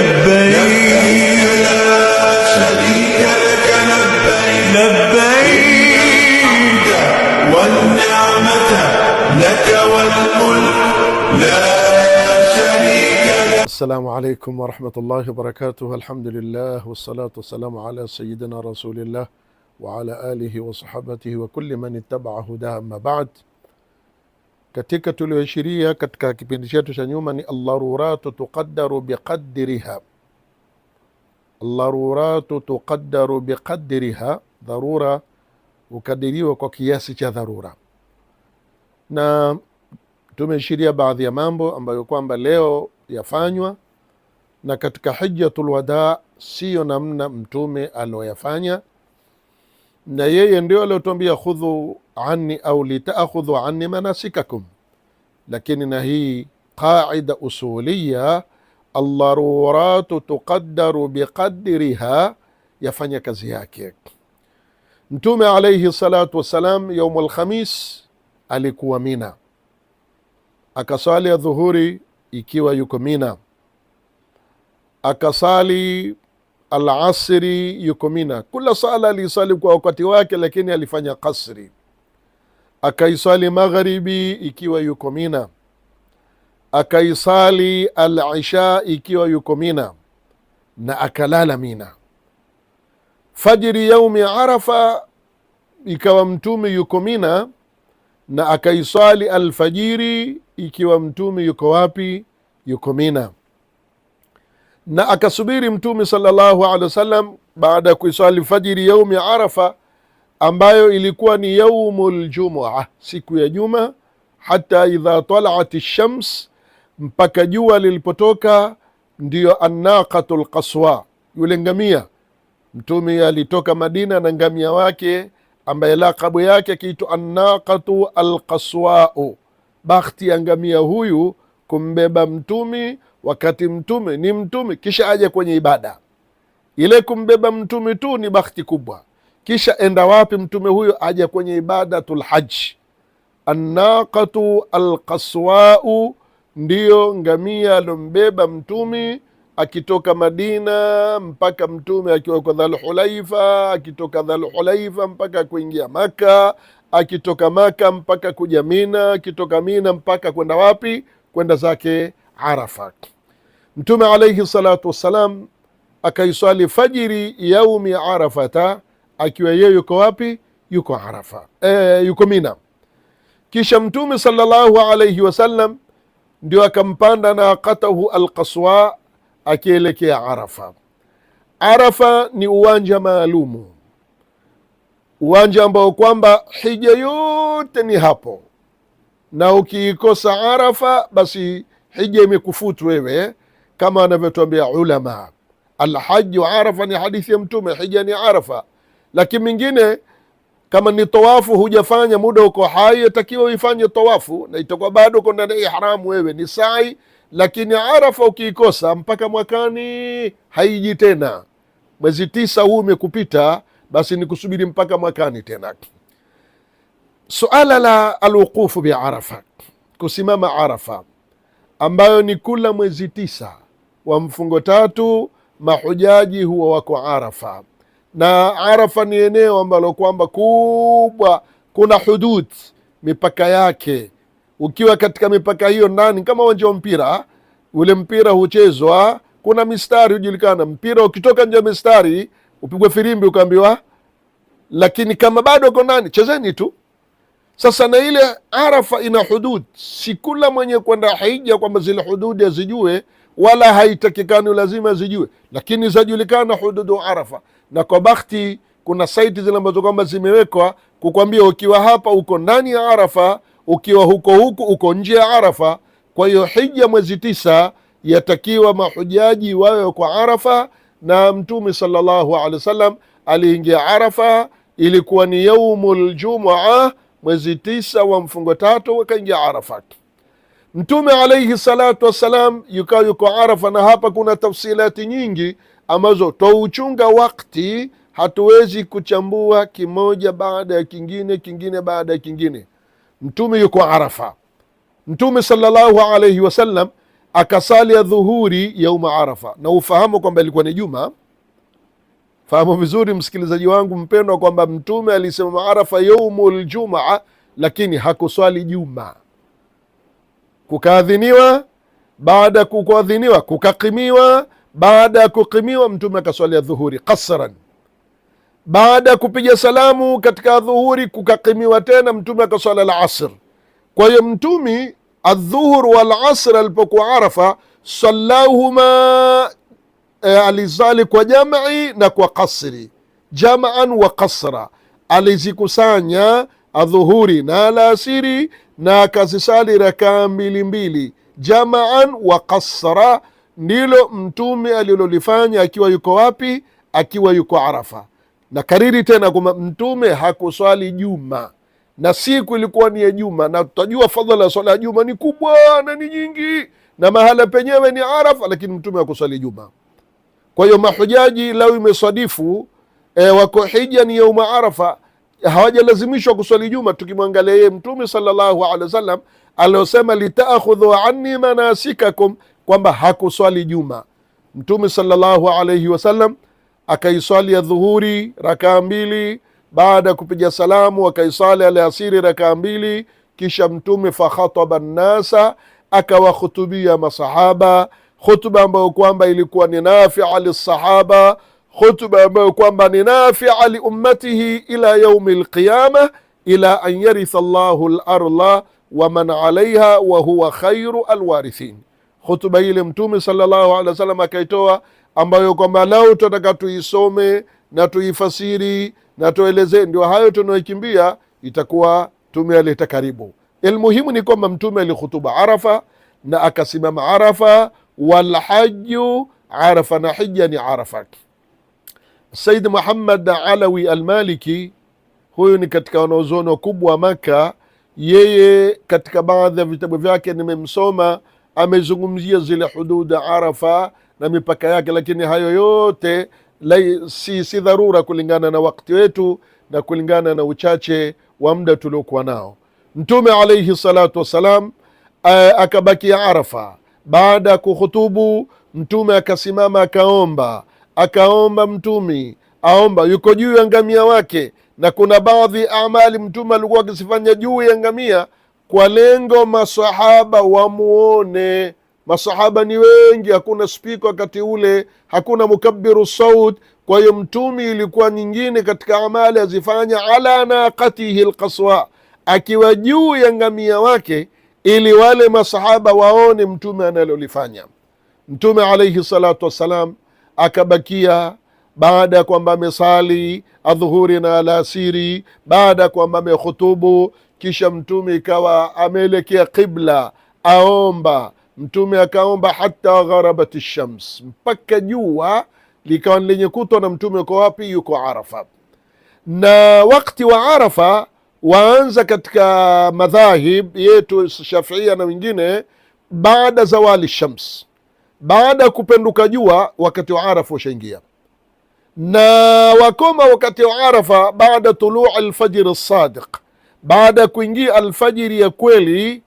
لبيك لا شريك لك لبيك لبيك والنعمة لك والملك لا شريك لك. السلام عليكم ورحمة الله وبركاته. الحمد لله والصلاة والسلام على سيدنا رسول الله وعلى آله وصحبته وكل من اتبع هداه. أما بعد, katika tulioishiria katika kipindi chetu cha nyuma ni allaruratu tuqaddaru biqadriha. Allaruratu tuqaddaru biqadriha, dharura hukadiriwa kwa kiasi cha dharura, na tumeishiria baadhi ya mambo ambayo kwamba leo yafanywa, na katika hijjatul wadaa siyo namna mtume aloyafanya, na yeye ndio aliotuambia khudhu anni au litaakhudhu anni manasikakum. Lakini na hii qaida usuliya, allaruratu tuqaddaru biqadriha, yafanya kazi yake. Mtume alayhi salatu wassalam yaum alkhamis alikuwa Mina, akasali ya dhuhuri ikiwa yuko Mina, akasali alasri yuko Mina. Kula sala alisali kwa wakati wake, lakini alifanya kasri. Akaisali magharibi ikiwa yuko Mina, akaisali al-isha ikiwa yuko Mina, na akalala Mina. Fajiri yaumi Arafa ikawa mtume yuko Mina, na akaisali alfajiri ikiwa mtume yuko wapi? Yuko Mina. Na akasubiri mtume sallallahu alaihi wasallam baada ya kuisali fajiri yaumi Arafa, ambayo ilikuwa ni yaumul jumua, siku ya Juma, hata idha talaat shams, mpaka jua lilipotoka. Ndiyo annaqatu lqaswa, yule ngamia. Mtume alitoka Madina na ngamia wake ambaye lakabu yake akiitwa annaqatu alqaswau. Bakhti ya ngamia huyu kumbeba mtume wakati mtume ni mtume, kisha aje kwenye ibada ile. Kumbeba mtume tu ni bakhti kubwa, kisha enda wapi mtume huyo? Aje kwenye ibadatul haji. Annaqatu alqaswau ndiyo ngamia alombeba mtume akitoka Madina mpaka mtume akiwa kwa Dhulhulaifa, akitoka Dhulhulaifa mpaka kuingia Maka, akitoka Maka mpaka kuja Mina, akitoka Mina mpaka kwenda wapi? Kwenda zake Arafa. Mtume alayhi salatu wassalam akaiswali fajiri yaumi Arafata akiwa yeye yuko wapi? Yuko Arafa, yuko Mina. Kisha mtume sallallahu alayhi wasallam ndio akampanda naqatahu alqaswa akielekea Arafa. Arafa ni uwanja maalumu, uwanja ambao kwamba hija yote ni hapo, na ukiikosa Arafa basi hija imekufutu wewe, kama anavyotuambia ulama. Alhaju Arafa ni hadithi ya mtume, hija ni Arafa. Lakini mingine kama ni tawafu hujafanya muda uko hai, yatakiwa uifanye tawafu, na itakuwa bado uko ndani ya ihramu, wewe ni sai. Lakini Arafa ukiikosa mpaka mwakani haiji tena. Mwezi 9 huu umekupita, basi ni kusubiri mpaka mwakani tena. Suala la alwuqufu bi Arafa, kusimama Arafa, ambayo ni kula mwezi 9 wa mfungo 3 mahujaji huwa wako Arafa. Na Arafa ni eneo ambalo kwamba kubwa, kuna hudud, mipaka yake. Ukiwa katika mipaka hiyo ndani, kama uwanja wa mpira, ule mpira huchezwa, kuna mistari hujulikana. Mpira ukitoka nje ya mistari upigwe firimbi ukaambiwa, lakini kama bado uko ndani chezeni tu. Sasa na ile Arafa ina hudud, si kula mwenye kwenda hija kwamba zile hududi azijue, wala haitakikani lazima azijue, lakini zajulikana hududu Arafa. Na kwa bakhti kuna saiti zile ambazo kwamba zimewekwa kukwambia ukiwa hapa uko ndani ya Arafa, ukiwa huko uko nje ya Arafa. Kwa hiyo hija mwezi 9 yatakiwa mahujaji wawe kwa Arafa, na mtume sallallahu alaihi wasallam aliingia Arafa, ilikuwa ni yaumul jumua, mwezi 9 wa mfungo 3 wakaingia Arafa. Mtume alayhi salatu wassalam yuko Arafa, na hapa kuna tafsilati nyingi ambazo twauchunga wakati, hatuwezi kuchambua kimoja baada ya kingine, kingine baada ya kingine. Mtume yuko Arafa. Mtume sallallahu alayhi wasallam akasali ya dhuhuri yauma Arafa, na ufahamu kwamba ilikuwa ni juma. Fahamu vizuri msikilizaji wangu mpendwa kwamba Mtume alisema Arafa yaumul jumaa, lakini hakuswali juma. Kukaadhiniwa, baada ya kuadhiniwa kukakimiwa, baada ya kukimiwa Mtume akaswali ya dhuhuri qasran. Baada ya kupiga salamu katika dhuhuri kukakimiwa tena, Mtume akaswali al-asr. Kwa hiyo Mtume adhuhur wal asr alipokuwa Arafa sallahuma, alisali kwa jam'i na kwa kasri, jam'an wa kasra, alizikusanya adhuhuri na alasiri na akazisali rakaa mbili mbili, jam'an wa kasra. Ndilo Mtume alilolifanya akiwa yuko wapi? Akiwa yuko Arafa. Na kariri tena kwamba Mtume hakuswali juma, na siku ilikuwa ni ya juma, na tutajua fadhila ya swala ya juma ni kubwa na ni nyingi, na mahala penyewe ni Arafa, lakini Mtume hakuswali juma. Kwa hiyo mahujaji lau imeswadifu wako hija ni yauma Arafa, hawajalazimishwa kuswali juma. Tukimwangalia yeye Mtume sallallahu alaihi wasallam aliosema litaakhudhu anni manasikakum, kwamba hakuswali juma. Mtume sallallahu alaihi wasallam akaiswali ya dhuhuri rakaa mbili, baada ya kupiga salamu akaiswali alasiri rakaa mbili, kisha Mtume fakhataba nnasa, akawakhutubia masahaba khutba ambayo kwamba ilikuwa ni nafia lissahaba, khutba ambayo kwamba ni nafia liummatihi ila yaumi lqiyama, ila an yaritha llahu larda wa man alaiha wa huwa khairu alwarithin. Khutba ile Mtume sallallahu alaihi wasallam akaitoa, ambayo kwamba lau tunataka tuisome na tuifasiri na tuelezee, ndio hayo tunaoikimbia, itakuwa tumealeta karibu. Ilmuhimu ni kwamba Mtume alikhutuba Arafa na akasimama Arafa, walhaju Arafa, na hija ni Arafa. Said Muhammad Alawi Almaliki, huyu ni katika wanazuoni wakubwa wa Maka. Yeye katika baadhi ya vitabu vyake nimemsoma, amezungumzia zile hudud Arafa na mipaka yake, lakini hayo yote si dharura kulingana na wakati wetu na kulingana na uchache wa muda tuliokuwa nao. Mtume alaihi salatu wassalam akabakia Arafa. Baada ya kuhutubu Mtume akasimama akaomba. Mtume aomba, yuko juu ya ngamia wake, na kuna baadhi amali Mtume alikuwa akisifanya juu ya ngamia kwa lengo masahaba wamuone. Masahaba ni wengi, hakuna spika wakati ule, hakuna mukabbiru saut. Kwa hiyo Mtume ilikuwa nyingine katika amali azifanya ala naqatihi alqaswa, akiwa juu ya ngamia wake, ili wale masahaba waone Mtume analolifanya. Mtume alaihi salatu wassalam akabakia baada ya kwamba amesali adhuhuri na alasiri, baada ya kwamba amekhutubu, kisha Mtume ikawa ameelekea qibla aomba. Mtume akaomba hata gharabat shams, mpaka jua likawa lenye kutwa, na Mtume yuko wapi? Yuko Arafa. Na wakati wa Arafa waanza katika madhahib yetu Shafia na wengine baada zawali shams, baada ya kupenduka jua, wakati wa Arafa ushaingia. Na wakoma wakati wa Arafa baada tuluu alfajiri sadiq, baada ya kuingia alfajiri ya kweli,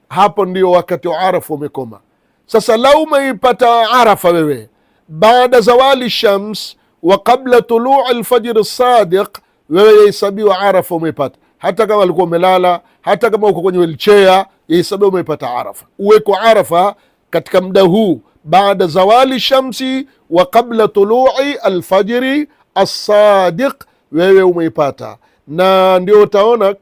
hapo ndio wakati wa Arafa umekoma. Sasa lau umeipata Arafa wewe baada zawali shams wa qabla tuluu alfajiri sadiq, wewe yahesabiwa Arafa umeipata, hata kama alikuwa umelala, hata kama uko kwenye wheelchair, yahesabiwa umeipata Arafa. Uweko Arafa katika muda huu baada zawali shamsi wa qabla tului alfajiri assadiq, wewe umeipata. Na ndio utaona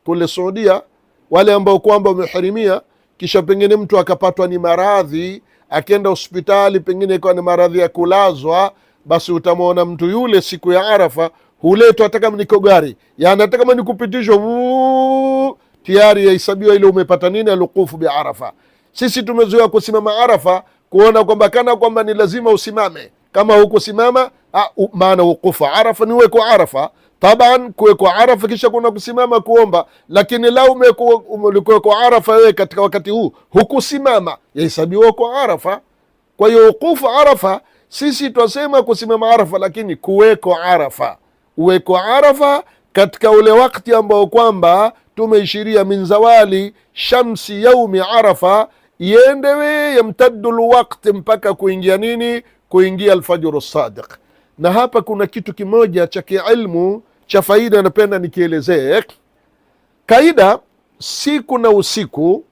kule Saudia wale ambao kwamba wameharimia, kisha pengine mtu akapatwa ni maradhi, akienda hospitali pengine ikawa ni maradhi ya kulazwa, basi utamwona mtu yule siku ya Arafa huletwa hata kama niko gari, yani hata kama nikupitishwa tayari yahesabiwa ile umepata nini, alukufu bi Arafa. Sisi tumezoea kusimama Arafa kuona kwamba kana kwamba ni lazima usimame. Kama hukusimama, maana wukufu Arafa ni weko Arafa. Taban kuweko Arafa kisha kuna kusimama kuomba, lakini lau umekuweko Arafa wewe katika wakati huu hukusimama, yahesabiwa kwa Arafa. Kwa hiyo wukufu Arafa, sisi twasema kusimama Arafa, lakini kuweko Arafa, uweko Arafa katika ule wakati ambao kwamba tumeishiria min zawali shamsi yaumi Arafa iendewe yamtaddu lwakti mpaka kuingia nini? Kuingia alfajru sadiq. Na hapa kuna kitu kimoja cha kiilmu cha faida napenda nikielezee. Kaida siku na usiku